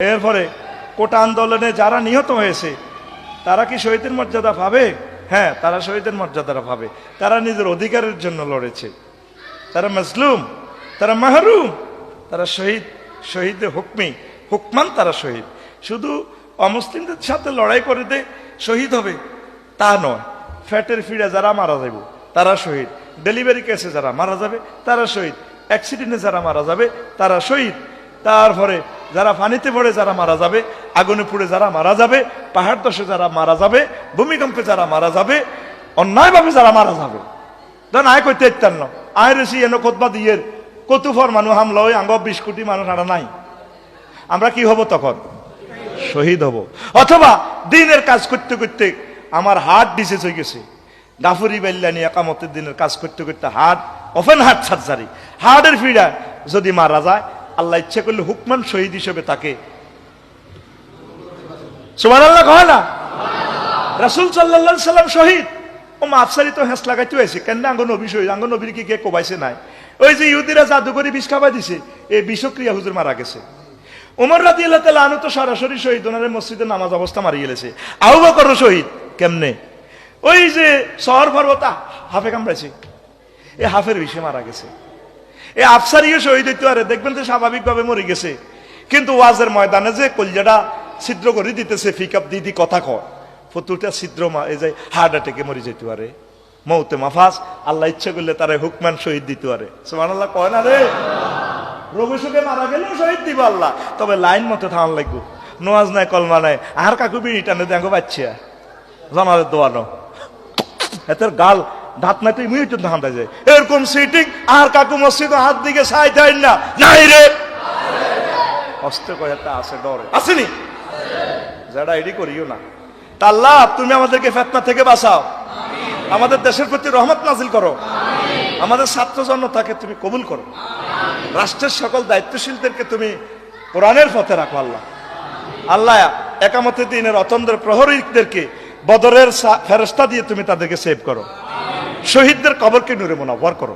এরপরে কোটা আন্দোলনে যারা নিহত হয়েছে তারা কি শহীদের মর্যাদা পাবে? হ্যাঁ, তারা শহীদের মর্যাদাটা পাবে। তারা নিজের অধিকারের জন্য লড়েছে, তারা মাজলুম, তারা মাহরুম, তারা শহীদ, শহীদে হুকমান তারা শহীদ। শুধু অমুসলিমদের সাথে লড়াই করে দে শহীদ হবে তা নয়। ফ্যাটের ফিরে যারা মারা যাবে তারা শহীদ, ডেলিভারি কেসে যারা মারা যাবে তারা শহীদ, অ্যাক্সিডেন্টে যারা মারা যাবে তারা শহীদ, তারপরে যারা পানিতে পড়ে যারা মারা যাবে, আগুনে পুড়ে যারা মারা যাবে, পাহাড় ধসে যারা মারা যাবে, ভূমিকম্পে যারা মারা যাবে, অন্যায়ভাবে যারা মারা যাবে, ধরেন আয় করতে ইত্যান্ন আয় রেসি এনে খোদবা দিয়ে কত ফরমানু হামলা ওই আঙ্গ 20 কোটি মানুষ আনা নাই, আমরা কি হব তখন? শহীদ হব। অথবা দিনের কাজ করতে করতে আমার হার্ট ডিসিজ হয়ে গেছে, গাফুরি বেল্লানি একামতের দিনের কাজ করতে করতে হার্ট ওপেন হার্ট সার্জারি, হার্টের ফিডা যদি মারা যায় আল্লাহ ইচ্ছা করলে হুকমান শহীদ হিসেবে তাকে সুবহানাল্লাহ কয় না? রাসূল সাল্লাল্লাহু আলাইহি সাল্লাম শহীদ। ও মাফসারি তো হেস লাগাইতে হয়েছে কেন? আঙ্গ নবী শহীদ, আঙ্গ নবীর কি কে কোবাইছে নাই? ওই যে ইহুদিরা জাদুকরি বিষ খাওয়াই দিছে, এই বিষক্রিয়া হুজুর মারা গেছে। ওমর রাদিয়াল্লাহু তাআলা আনহু তো সরাসরি শহীদ, ওনারে মসজিদে নামাজ অবস্থা মারিয়ে গেছে। আবু বকর শহীদ কেমনে? ওই যে শহর পর্বত হাফে কামড়াইছে, এই হাফের বিষে মারা গেছে। এই আফসারিও শহীদ হইতে পারে, দেখবেন তো স্বাভাবিকভাবে মরে গেছে, কিন্তু ওয়াজের ময়দানে যে কলজাটা ছিদ্র করে দিতেছে, ফিকাপ দিদি কথা কয়, ফতুটা ছিদ্র এই যে হার্ট অ্যাটাকে মরে যেতে পারে, মৌতে মাফাজ, আল্লাহ ইচ্ছা করলে তারা হুকমান শহীদ দিতে পারে। সুবহানাল্লাহ কয় না রে? রোগে শোকে মারা গেলেও শহীদ দিব আল্লাহ, তবে লাইন মতো থামান লাগবো, নোয়াজ নাই কলমা নাই। আর কাকু বিড়ি টানে দেখো বাচ্চা জানালে দোয়ানো, এতের গাল দাঁত নাই তো ইমিউনিটি ধান যায় এরকম সিটিং। আর কাকু মসজিদ হাত দিকে সাই দেয় না, নাই রে অস্ত করে একটা আছে, ডরে আসেনি যারা এডি করিও না। তা আল্লাহ তুমি আমাদেরকে ফিতনা থেকে বাঁচাও, আমাদের দেশের প্রতি রহমত নাজিল করো, আমাদের ছাত্র জনতাকে তুমি কবুল করো, রাষ্ট্রের সকল দায়িত্বশীলদেরকে তুমি কোরআনের পথে রাখো আল্লাহ। আল্লাহ একামতের দিনের অতন্দ্র প্রহরীদেরকে বদরের ফেরেশতা দিয়ে তুমি তাদেরকে সেভ করো, শহীদদের কবরকে নূরে মুনাওয়ার করো।